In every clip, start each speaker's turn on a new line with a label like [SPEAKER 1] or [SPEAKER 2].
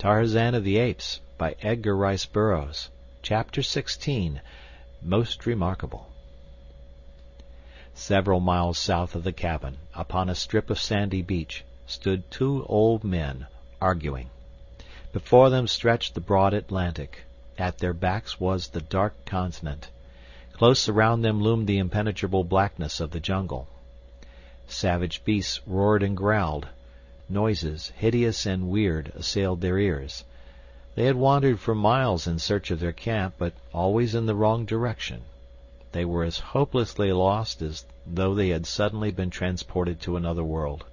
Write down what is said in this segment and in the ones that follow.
[SPEAKER 1] Tarzan of the Apes, by Edgar Rice Burroughs. Chapter 16. Most Remarkable. Several miles south of the cabin, upon a strip of sandy beach, stood two old men, arguing. Before them stretched the broad Atlantic. At their backs was the dark continent. Close around them loomed the impenetrable blackness of the jungle. Savage beasts roared and growled. Noises, hideous and weird, assailed their ears. They had wandered for miles in search of their camp, but always in the wrong direction. They were as hopelessly lost as though they had suddenly been transported to another world.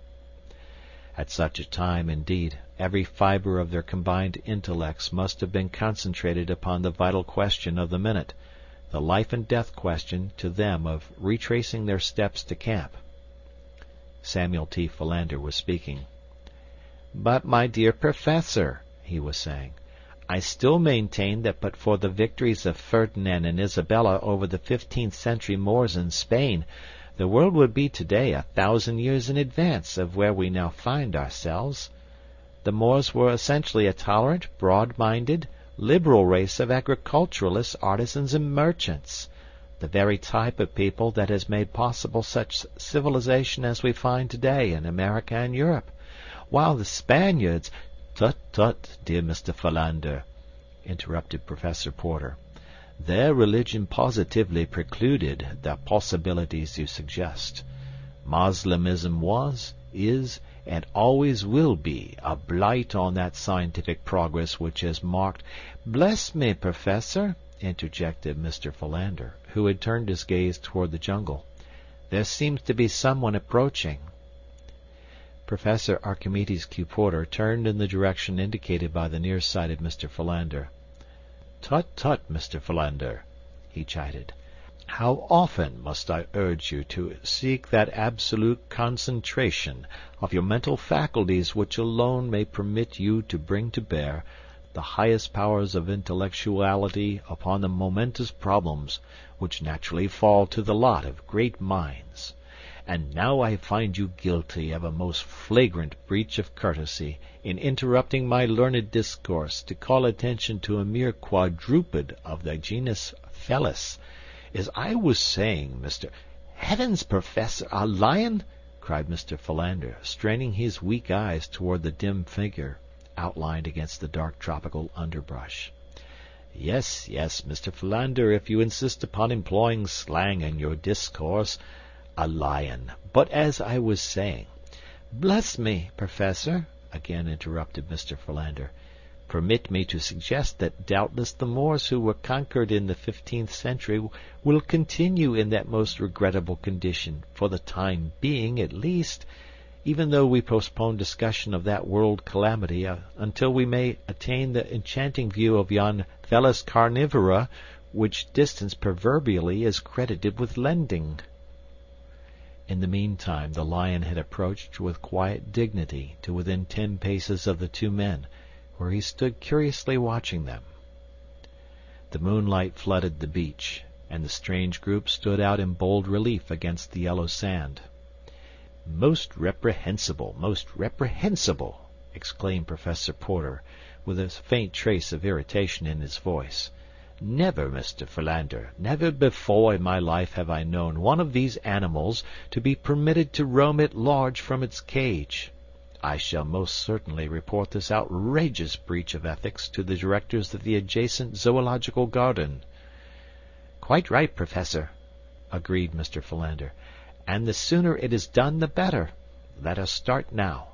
[SPEAKER 1] At such a time, indeed, every fiber of their combined intellects must have been concentrated upon the vital question of the minute, the life and death question to them of retracing their steps to camp. Samuel T. Philander was speaking. "But, my dear Professor," he was saying, "I still maintain that but for the victories of Ferdinand and Isabella over the 15th century Moors in Spain, the world would be today 1,000 years in advance of where we now find ourselves. The Moors were essentially a tolerant, broad-minded, liberal race of agriculturalists, artisans, and merchants, the very type of people that has made possible such civilization as we find today in America and Europe, while the Spaniards—" "Tut, tut, dear Mr. Philander," interrupted Professor Porter. "Their religion positively precluded the possibilities you suggest. Moslemism was, is, and always will be a blight on that scientific progress which has marked—" "Bless me, Professor," interjected Mr. Philander, who had turned his gaze toward the jungle. "There seems to be someone approaching." Professor Archimedes Q. Porter turned in the direction indicated by the near-sighted Mr. Philander. "Tut, tut, Mr. Philander," he chided. "How often must I urge you to seek that absolute concentration of your mental faculties which alone may permit you to bring to bear the highest powers of intellectuality upon the momentous problems which naturally fall to the lot of great minds. And now I find you guilty of a most flagrant breach of courtesy in interrupting my learned discourse to call attention to a mere quadruped of the genus Felis. As I was saying, Mr. "Heavens, Professor, a lion!" cried Mr. Philander, straining his weak eyes toward the dim figure outlined against the dark tropical underbrush. "Yes, yes, Mr. Philander, if you insist upon employing slang in your discourse, a lion. But as I was saying—" "Bless me, Professor," again interrupted Mr. Philander, "permit me to suggest that doubtless the Moors who were conquered in the 15th century will continue in that most regrettable condition, for the time being at least, even though we postpone discussion of that world calamity until we may attain the enchanting view of yon Felis carnivora, which distance proverbially is credited with lending." In the meantime the lion had approached with quiet dignity to within 10 paces of the two men, where he stood curiously watching them. The moonlight flooded the beach, and the strange group stood out in bold relief against the yellow sand. "Most reprehensible, most reprehensible!" exclaimed Professor Porter, with a faint trace of irritation in his voice. "Never, Mr. Philander, never before in my life have I known one of these animals to be permitted to roam at large from its cage. I shall most certainly report this outrageous breach of ethics to the directors of the adjacent zoological garden." "Quite right, Professor," agreed Mr. Philander, "and the sooner it is done the better. Let us start now."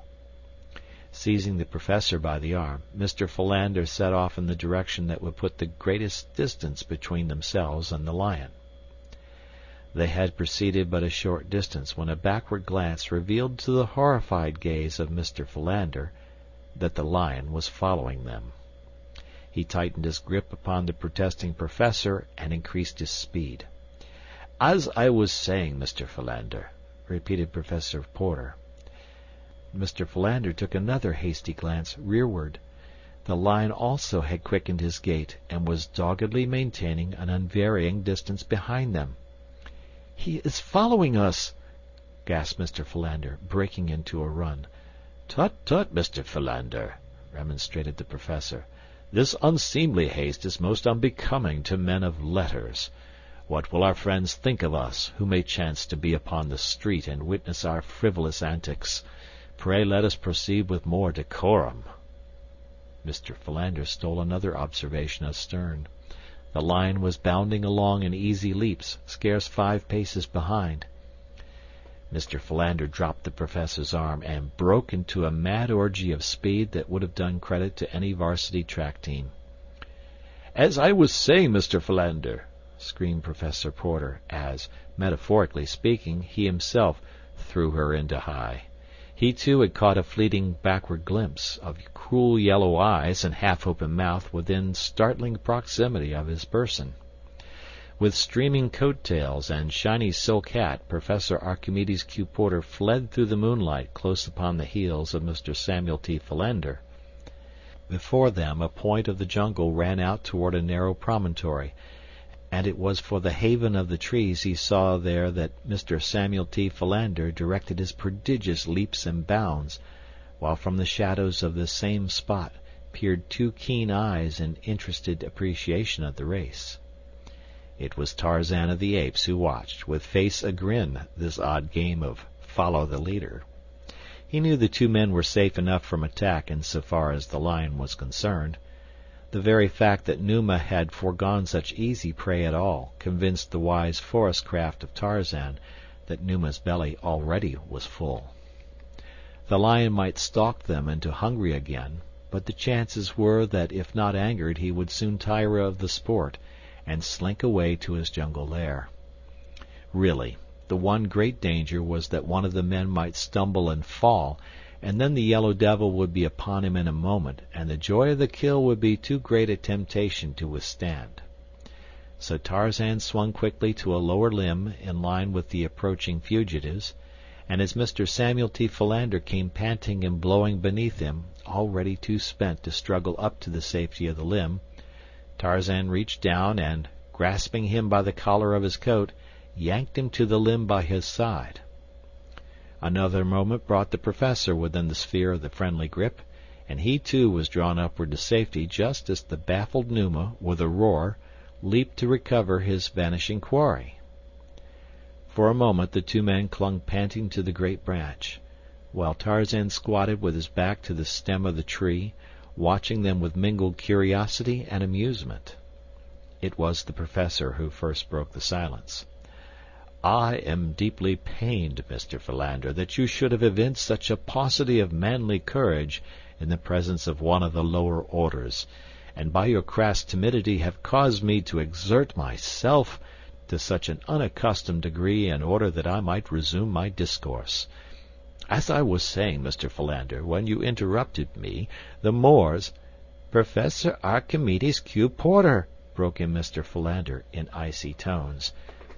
[SPEAKER 1] Seizing the Professor by the arm, Mr. Philander set off in the direction that would put the greatest distance between themselves and the lion. They had proceeded but a short distance when a backward glance revealed to the horrified gaze of Mr. Philander that the lion was following them. He tightened his grip upon the protesting Professor and increased his speed. "As I was saying, Mr. Philander," repeated Professor Porter. Mr. Philander took another hasty glance rearward. The lion also had quickened his gait, and was doggedly maintaining an unvarying distance behind them. "He is following us!" gasped Mr. Philander, breaking into a run. "Tut, tut, Mr. Philander," remonstrated the Professor. "This unseemly haste is most unbecoming to men of letters. What will our friends think of us, who may chance to be upon the street and witness our frivolous antics? Pray let us proceed with more decorum." Mr. Philander stole another observation astern. The lion was bounding along in easy leaps, scarce 5 paces behind. Mr. Philander dropped the Professor's arm and broke into a mad orgy of speed that would have done credit to any varsity track team. "As I was saying, Mr. Philander," screamed Professor Porter, as, metaphorically speaking, he himself threw her into high. He too had caught a fleeting backward glimpse of cruel yellow eyes and half-open mouth within startling proximity of his person. With streaming coat-tails and shiny silk hat, Professor Archimedes Q. Porter fled through the moonlight close upon the heels of Mr. Samuel T. Philander. Before them a point of the jungle ran out toward a narrow promontory, and it was for the haven of the trees he saw there that Mr. Samuel T. Philander directed his prodigious leaps and bounds, while from the shadows of this same spot peered 2 keen eyes in interested appreciation of the race. It was Tarzan of the Apes who watched, with face agrin, this odd game of follow the leader. He knew the 2 men were safe enough from attack in so far as the lion was concerned. The very fact that Numa had foregone such easy prey at all convinced the wise forest craft of Tarzan that Numa's belly already was full. The lion might stalk them into hungry again, but the chances were that if not angered he would soon tire of the sport and slink away to his jungle lair. Really, the one great danger was that one of the men might stumble and fall, and then the yellow devil would be upon him in a moment, and the joy of the kill would be too great a temptation to withstand. So Tarzan swung quickly to a lower limb in line with the approaching fugitives, and as Mr. Samuel T. Philander came panting and blowing beneath him, already too spent to struggle up to the safety of the limb, Tarzan reached down and, grasping him by the collar of his coat, yanked him to the limb by his side. Another moment brought the Professor within the sphere of the friendly grip, and he too was drawn upward to safety just as the baffled Numa, with a roar, leaped to recover his vanishing quarry. For a moment the 2 men clung panting to the great branch, while Tarzan squatted with his back to the stem of the tree, watching them with mingled curiosity and amusement. It was the Professor who first broke the silence. "I am deeply pained, Mr. Philander, that you should have evinced such a paucity of manly courage in the presence of one of the lower orders, and by your crass timidity have caused me to exert myself to such an unaccustomed degree in order that I might resume my discourse. As I was saying, Mr. Philander, when you interrupted me, the Moors—" "Professor Archimedes Q. Porter," broke in Mr. Philander in icy tones,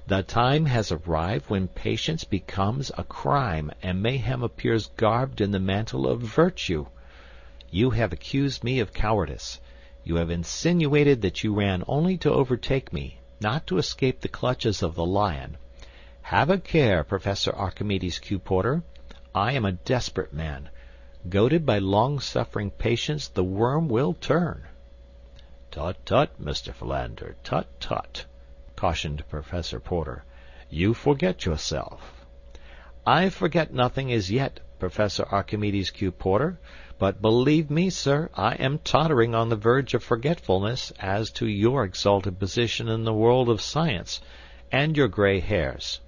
[SPEAKER 1] "the time has arrived when patience becomes a crime and mayhem appears garbed in the mantle of virtue. You have accused me of cowardice. You have insinuated that you ran only to overtake me, not to escape the clutches of the lion. Have a care, Professor Archimedes Q. Porter. I am a desperate man. Goaded by long-suffering patience, the worm will turn." "Tut, tut, Mr. Philander, tut, tut," cautioned Professor Porter. "You forget yourself." "I forget nothing as yet, Professor Archimedes Q. Porter, but believe me, sir, I am tottering on the verge of forgetfulness as to your exalted position in the world of science, and your gray hairs."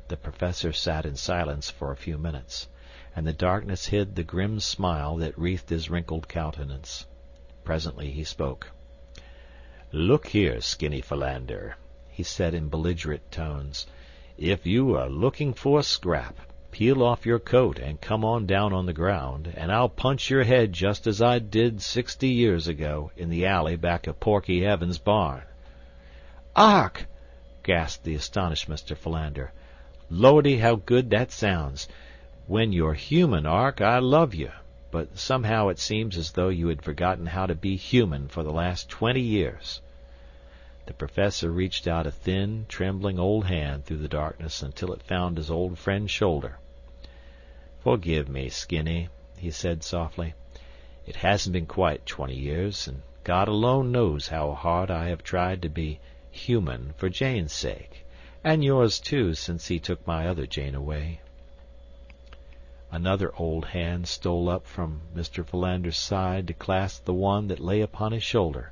[SPEAKER 1] The Professor sat in silence for a few minutes, and the darkness hid the grim smile that wreathed his wrinkled countenance. Presently he spoke. "Look here, Skinny Philander," he said in belligerent tones. "If you are looking for a scrap, peel off your coat and come on down on the ground, and I'll punch your head just as I did 60 years ago in the alley back of Porky Evans' barn." "Ark!" gasped the astonished Mr. Philander. "Lordy, how good that sounds! When you're human, Ark, I love you, but somehow it seems as though you had forgotten how to be human for the last 20 years." The Professor reached out a thin, trembling old hand through the darkness until it found his old friend's shoulder. "Forgive me, Skinny," he said softly. It hasn't been quite 20 years, and God alone knows how hard I have tried to be human for Jane's sake, and yours too, since he took my other Jane away." Another old hand stole up from Mr. Philander's side to clasp the one that lay upon his shoulder,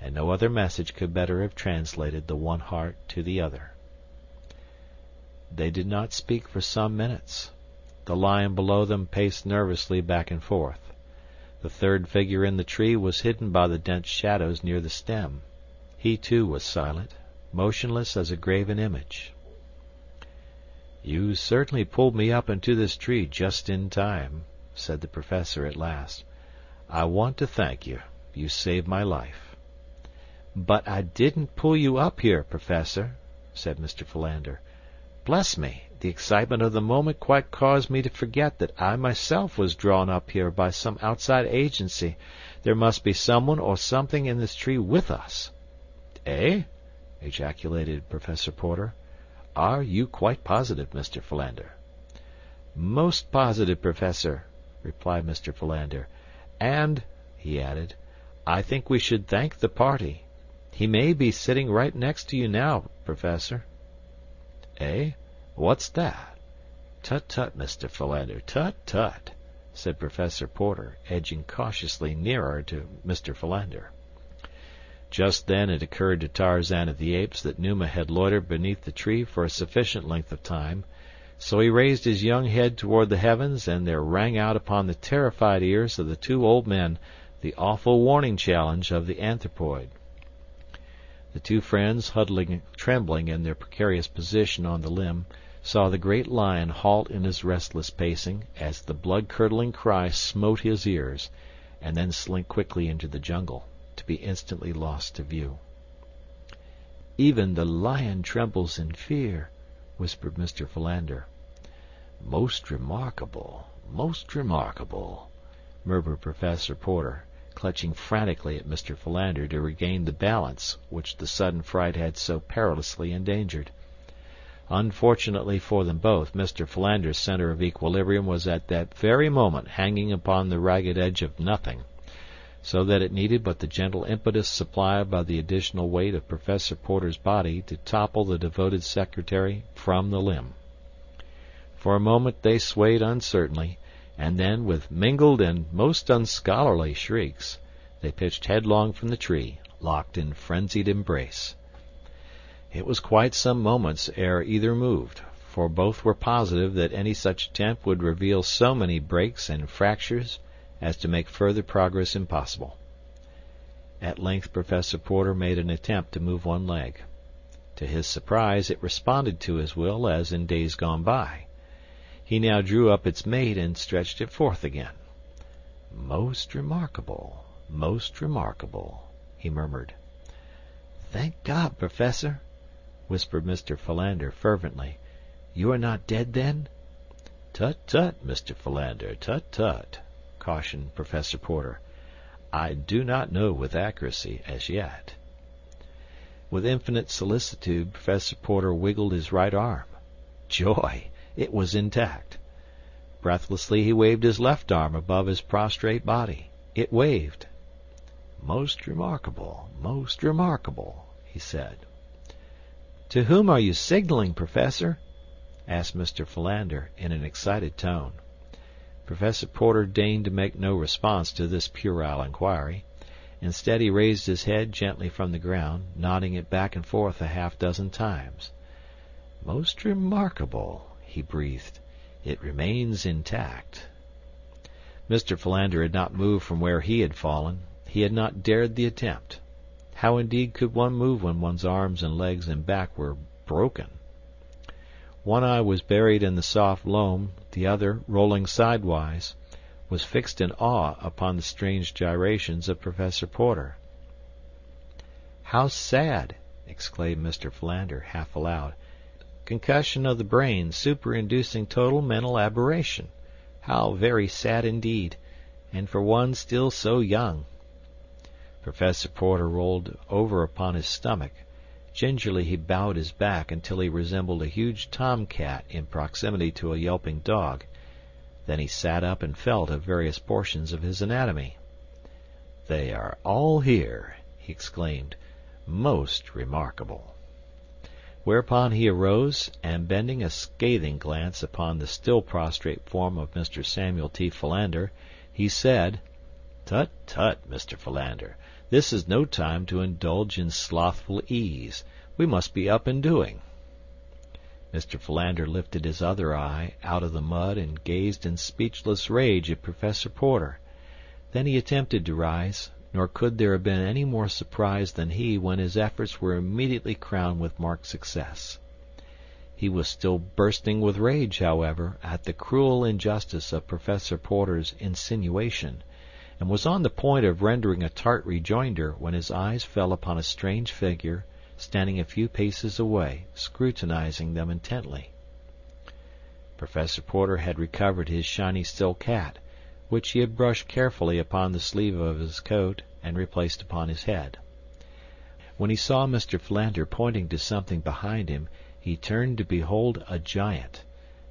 [SPEAKER 1] and no other message could better have translated the one heart to the other. They did not speak for some minutes. The lion below them paced nervously back and forth. The third figure in the tree was hidden by the dense shadows near the stem. He too was silent, motionless as a graven image. "You certainly pulled me up into this tree just in time," said the Professor at last. "I want to thank you. You saved my life." "But I didn't pull you up here, Professor," said Mr. Philander. "Bless me, the excitement of the moment quite caused me to forget that I myself was drawn up here by some outside agency. There must be someone or something in this tree with us." "Eh?" ejaculated Professor Porter. "Are you quite positive, Mr. Philander?" "Most positive, Professor," replied Mr. Philander. "And," he added, "I think we should thank the party. He may be sitting right next to you now, Professor." "Eh? What's that?" "Tut, tut, Mr. Philander, tut, tut," said Professor Porter, edging cautiously nearer to Mr. Philander. Just then it occurred to Tarzan of the Apes that Numa had loitered beneath the tree for a sufficient length of time, so he raised his young head toward the heavens, and there rang out upon the terrified ears of the two old men the awful warning challenge of the anthropoid. The two friends, huddling trembling in their precarious position on the limb, saw the great lion halt in his restless pacing as the blood-curdling cry smote his ears, and then slink quickly into the jungle, to be instantly lost to view. "Even the lion trembles in fear," whispered Mr. Philander. "Most remarkable, murmured Professor Porter, clutching frantically at Mr. Philander to regain the balance which the sudden fright had so perilously endangered. Unfortunately for them both, Mr. Philander's center of equilibrium was at that very moment hanging upon the ragged edge of nothing, so that it needed but the gentle impetus supplied by the additional weight of Professor Porter's body to topple the devoted secretary from the limb. For a moment they swayed uncertainly, and then, with mingled and most unscholarly shrieks, they pitched headlong from the tree, locked in frenzied embrace. It was quite some moments ere either moved, for both were positive that any such attempt would reveal so many breaks and fractures as to make further progress impossible. At length Professor Porter made an attempt to move one leg. To his surprise, it responded to his will as in days gone by. He now drew up its mate and stretched it forth again. Most remarkable," he murmured. "Thank God, Professor," whispered Mr. Philander fervently. "You are not dead, then?" "Tut, tut, Mr. Philander, tut, tut," cautioned Professor Porter. "I do not know with accuracy as yet." With infinite solicitude, Professor Porter wiggled his right arm. Joy! It was intact. Breathlessly he waved his left arm above his prostrate body. It waved. Most remarkable," he said. "To whom are you signaling, Professor?" asked Mr. Philander, in an excited tone. Professor Porter deigned to make no response to this puerile inquiry. Instead, he raised his head gently from the ground, nodding it back and forth a half-dozen times. "Most remarkable," he breathed. "It remains intact." Mr. Philander had not moved from where he had fallen. He had not dared the attempt. How indeed could one move when one's arms and legs and back were broken? One eye was buried in the soft loam, the other, rolling sidewise, was fixed in awe upon the strange gyrations of Professor Porter. "How sad!" exclaimed Mr. Philander, half aloud. "Concussion of the brain, superinducing total mental aberration. How very sad indeed, and for one still so young." Professor Porter rolled over upon his stomach. Gingerly he bowed his back until he resembled a huge tomcat in proximity to a yelping dog. Then he sat up and felt of various portions of his anatomy. "They are all here," he exclaimed. "Most remarkable." Whereupon he arose, and bending a scathing glance upon the still prostrate form of Mr. Samuel T. Philander, he said, "Tut, tut, Mr. Philander, this is no time to indulge in slothful ease. We must be up and doing." Mr. Philander lifted his other eye out of the mud and gazed in speechless rage at Professor Porter. Then he attempted to rise, nor could there have been any more surprise than he when his efforts were immediately crowned with marked success. He was still bursting with rage, however, at the cruel injustice of Professor Porter's insinuation, and was on the point of rendering a tart rejoinder when his eyes fell upon a strange figure standing a few paces away, scrutinizing them intently. Professor Porter had recovered his shiny silk hat, which he had brushed carefully upon the sleeve of his coat and replaced upon his head. When he saw Mr. Philander pointing to something behind him, he turned to behold a giant,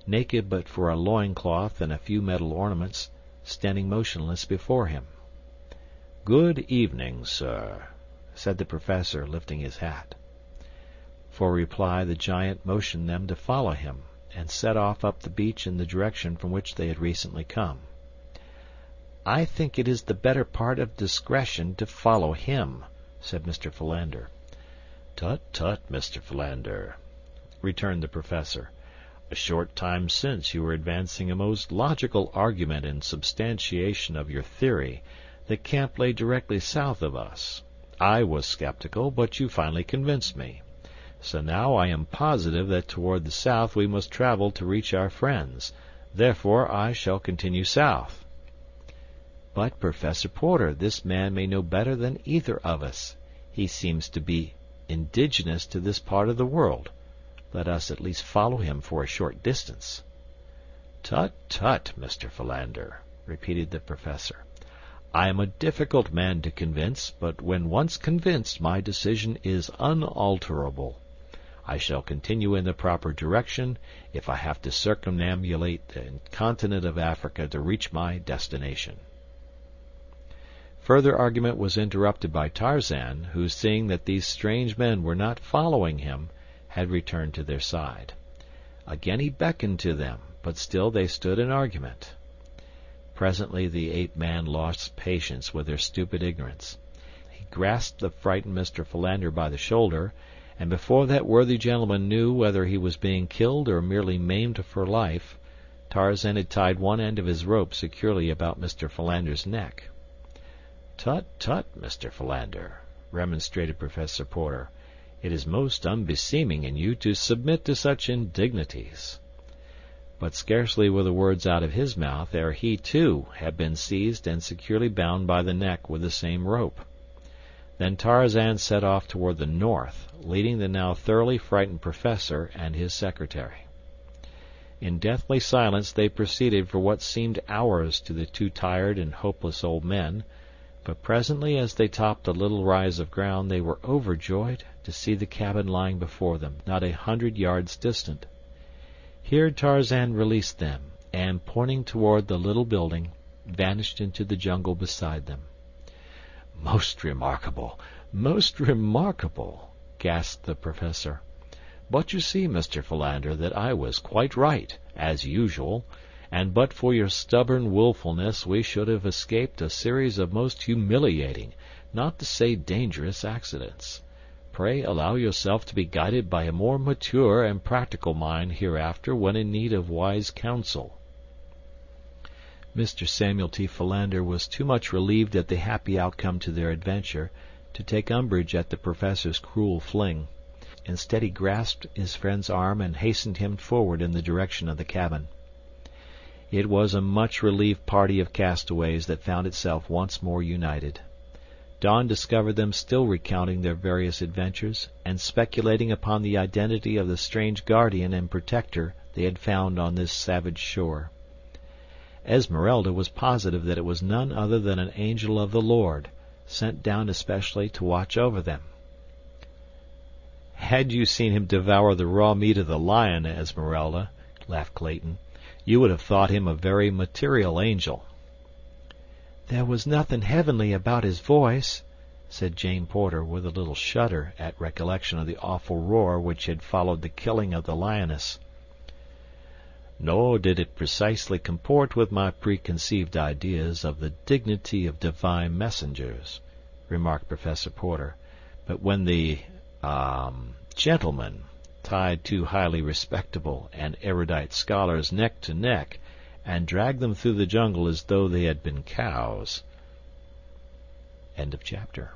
[SPEAKER 1] naked but for a loin-cloth and a few metal ornaments, standing motionless before him. "Good evening, sir," said the professor, lifting his hat. For reply the giant motioned them to follow him, and set off up the beach in the direction from which they had recently come. "I think it is the better part of discretion to follow him," said Mr. Philander. "Tut, tut, Mr. Philander," returned the professor. "A short time since you were advancing a most logical argument in substantiation of your theory that camp lay directly south of us. I was skeptical, but you finally convinced me. So now I am positive that toward the south we must travel to reach our friends. Therefore I shall continue south." "But, Professor Porter, this man may know better than either of us. He seems to be indigenous to this part of the world. Let us at least follow him for a short distance." "Tut, tut, Mr. Philander," repeated the professor. "I am a difficult man to convince, but when once convinced my decision is unalterable. I shall continue in the proper direction if I have to circumambulate the continent of Africa to reach my destination." Further argument was interrupted by Tarzan, who, seeing that these strange men were not following him, had returned to their side. Again he beckoned to them, but still they stood in argument. Presently the ape-man lost patience with their stupid ignorance. He grasped the frightened Mr. Philander by the shoulder, and before that worthy gentleman knew whether he was being killed or merely maimed for life, Tarzan had tied one end of his rope securely about Mr. Philander's neck. "Tut, tut, Mr. Philander," remonstrated Professor Porter. "It is most unbeseeming in you to submit to such indignities." But scarcely were the words out of his mouth ere he, too, had been seized and securely bound by the neck with the same rope. Then Tarzan set off toward the north, leading the now thoroughly frightened professor and his secretary. In deathly silence they proceeded for what seemed hours to the two tired and hopeless old men, but presently as they topped a little rise of ground they were overjoyed to see the cabin lying before them, not 100 yards distant. Here Tarzan released them, and pointing toward the little building, vanished into the jungle beside them. "Most remarkable, most remarkable," gasped the professor. "But you see, Mr. Philander, that I was quite right, as usual, and but for your stubborn willfulness we should have escaped a series of most humiliating, not to say dangerous, accidents. Pray allow yourself to be guided by a more mature and practical mind hereafter when in need of wise counsel." Mr. Samuel T. Philander was too much relieved at the happy outcome to their adventure to take umbrage at the professor's cruel fling. Instead he grasped his friend's arm and hastened him forward in the direction of the cabin. It was a much relieved party of castaways that found itself once more united. Dawn discovered them still recounting their various adventures and speculating upon the identity of the strange guardian and protector they had found on this savage shore. Esmeralda was positive that it was none other than an angel of the Lord, sent down especially to watch over them. "Had you seen him devour the raw meat of the lion, Esmeralda," laughed Clayton, You would have thought him a very material angel."
[SPEAKER 2] "There was nothing heavenly about his voice," said Jane Porter, with a little shudder at recollection of the awful roar which had followed the killing of the lioness.
[SPEAKER 1] "Nor did it precisely comport with my preconceived ideas of the dignity of divine messengers," remarked Professor Porter. "But when the gentleman tied two highly respectable and erudite scholars neck to neck and dragged them through the jungle as though they had been cows." End of chapter.